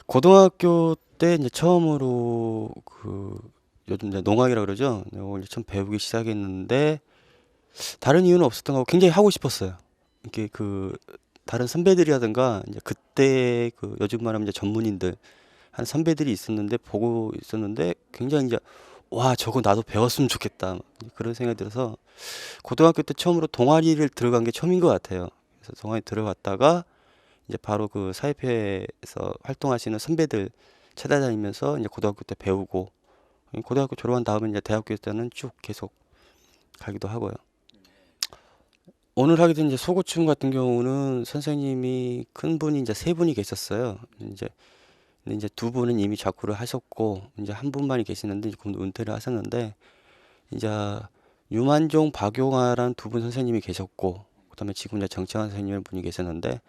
고등학교 때 이제 처음으로 요즘 이제 농악이라 그러죠. 이걸 처음 배우기 시작했는데 다른 이유는 없었던 거고 굉장히 하고 싶었어요. 이렇게 다른 선배들이라든가 이제 그때 요즘 말하면 이제 전문인들 한 선배들이 있었는데 보고 있었는데 굉장히 이제 와 저거 나도 배웠으면 좋겠다 그런 생각이 들어서 고등학교 때 처음으로 동아리를 들어간 게 처음인 것 같아요. 그래서 동아리 들어갔다가 이제 바로 사회표에서 활동하시는 선배들 찾아다니면서 이제 고등학교 때 배우고 고등학교 졸업한 다음에 이제 대학교 때는 쭉 계속 가기도 하고요. 오늘 하게 된 이제 소고춤 같은 경우는 선생님이 큰 분이 이제 세 분이 계셨어요. 근데 이제 두 분은 이미 작후를 하셨고 이제 한 분만이 계시는데 이제 그분 은퇴를 하셨는데 이제 유만종, 박용화라는 두 분 선생님이 계셨고 그다음에 지금 이제 정창환 선생님 분이 계셨는데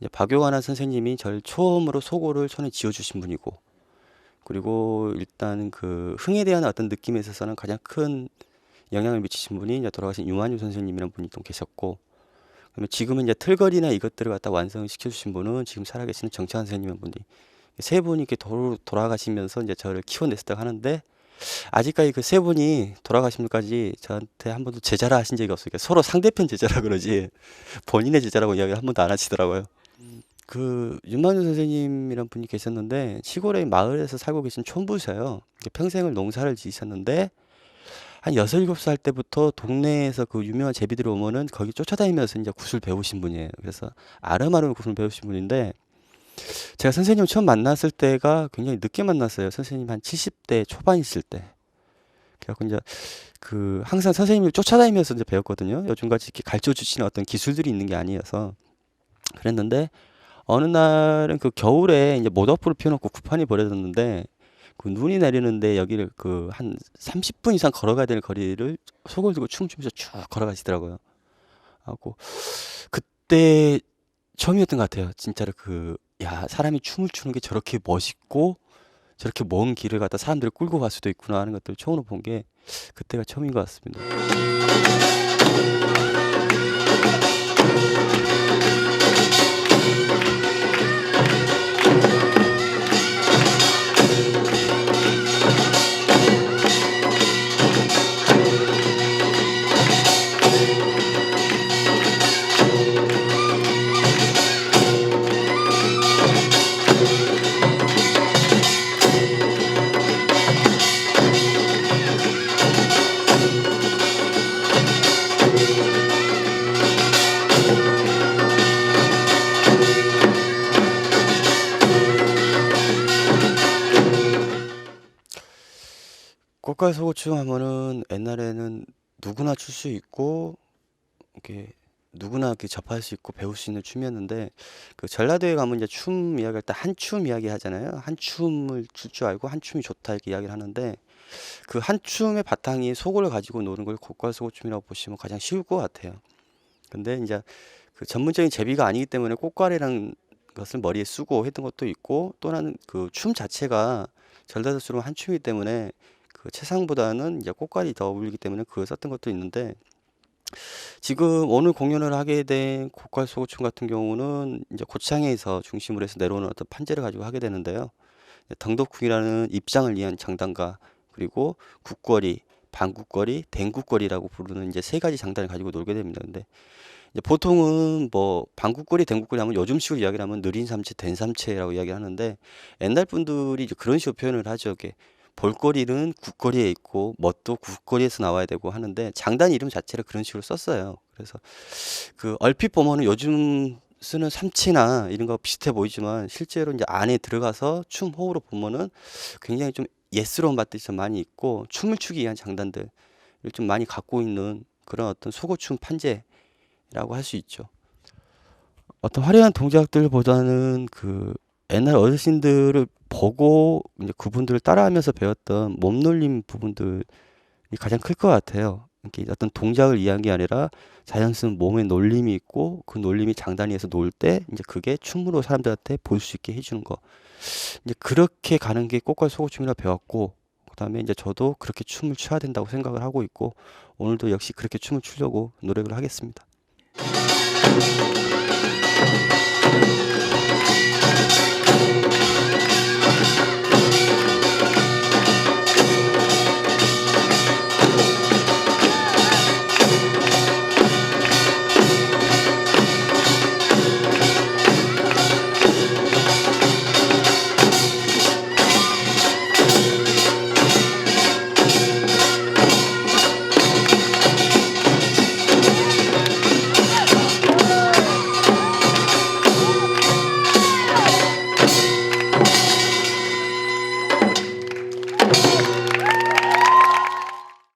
이제 박용환 선생님이 저를 처음으로 소고를 손에 쥐어주신 분이고 그리고 일단 흥에 대한 어떤 느낌에 있어서는 가장 큰 영향을 미치신 분이 이제 돌아가신 유만유 선생님이라는 분이 또 계셨고 그러면 지금은 이제 틀거리나 이것들을 갖다 완성을 시켜주신 분은 지금 살아계시는 정찬 선생님이라는 분이 세 분이 이렇게 돌아가시면서 이제 저를 키워냈었다고 하는데 아직까지 그 세 분이 돌아가신 분까지 저한테 한 번도 제자라 하신 적이 없어요. 그러니까 서로 상대편 제자라 그러지 본인의 제자라고 이야기를 한 번도 안 하시더라고요. 윤만유 선생님이란 분이 계셨는데 시골의 마을에서 살고 계신 촌부셔요. 평생을 농사를 지으셨는데 한 6, 7살 때부터 동네에서 유명한 제비들이 오면은 거기 쫓아다니면서 이제 굿을 배우신 분이에요. 그래서 아름아름 굿을 배우신 분인데 제가 선생님 처음 만났을 때가 굉장히 늦게 만났어요. 선생님 한 70대 초반이실 때. 그래갖고 이제 항상 선생님을 쫓아다니면서 이제 배웠거든요. 요즘같이 이렇게 가르쳐 주시는 어떤 기술들이 있는 게 아니어서 그랬는데 어느 날은 겨울에 이제 모닥불을 피워놓고 구판이 버려졌는데 눈이 내리는데 여기를 한 30분 이상 걸어가야 될 거리를 속을 들고 춤을 추면서 쭉 걸어가시더라고요. 하고 그때 처음이었던 것 같아요. 진짜로 야 사람이 춤을 추는 게 저렇게 멋있고 저렇게 먼 길을 갖다 사람들을 끌고 갈 수도 있구나 하는 것들을 처음으로 본 게 그때가 처음인 것 같습니다. 꽃갈 소고춤 하면은 옛날에는 누구나 출 수 있고 이렇게 누구나 이렇게 접할 수 있고 배울 수 있는 춤이었는데 전라도에 가면 이제 춤 이야기할 때 한춤 이야기 하잖아요. 한 춤을 출 줄 알고 한 춤이 좋다 이렇게 이야기를 하는데 한 춤의 바탕이 소고를 가지고 노는 걸 꽃갈 소고춤이라고 보시면 가장 쉬울 것 같아요. 근데 이제 전문적인 제비가 아니기 때문에 꽃갈이라는 것을 머리에 쓰고 했던 것도 있고 또는 춤 자체가 전라도스러운 한 춤이기 때문에 채상보다는 이제 꽃갈이 더 어울리기 때문에 그걸 썼던 것도 있는데 지금 오늘 공연을 하게 된 꽃갈 소고춤 같은 경우는 이제 고창에서 중심으로 해서 내려오는 어떤 판재를 가지고 하게 되는데요. 덩덕궁이라는 입장을 위한 장단과 그리고 국거리, 반국거리, 댕국거리라고 부르는 이제 세 가지 장단을 가지고 놀게 됩니다. 근데 이제 보통은 뭐 반국거리, 댕국거리 하면 요즘식으로 이야기를 하면 느린 삼체, 된 삼체라고 이야기를 하는데 옛날 분들이 이제 그런 식으로 표현을 하죠. 이게 볼거리는 국거리에 있고 멋도 국거리에서 나와야 되고 하는데 장단 이름 자체를 그런 식으로 썼어요. 그래서 얼핏 보면은 요즘 쓰는 삼치나 이런 거 비슷해 보이지만 실제로 이제 안에 들어가서 춤 호흡으로 보면은 굉장히 좀 예스러운 맛들이 좀 많이 있고 춤을 추기 위한 장단들 좀 많이 갖고 있는 그런 어떤 속어춤 판재라고 할 수 있죠. 어떤 화려한 동작들보다는 그 옛날 어르신들을 보고 이제 그분들을 따라하면서 배웠던 몸놀림 부분들이 가장 클 것 같아요. 이렇게 어떤 동작을 이해한 게 아니라 자연스러운 몸의 놀림이 있고 그 놀림이 장단위에서 놀 때 이제 그게 춤으로 사람들한테 볼 수 있게 해주는 거. 이제 그렇게 가는 게 꽃갈 속어춤이라 배웠고, 그다음에 이제 저도 그렇게 춤을 춰야 된다고 생각을 하고 있고, 오늘도 역시 그렇게 춤을 추려고 노력을 하겠습니다.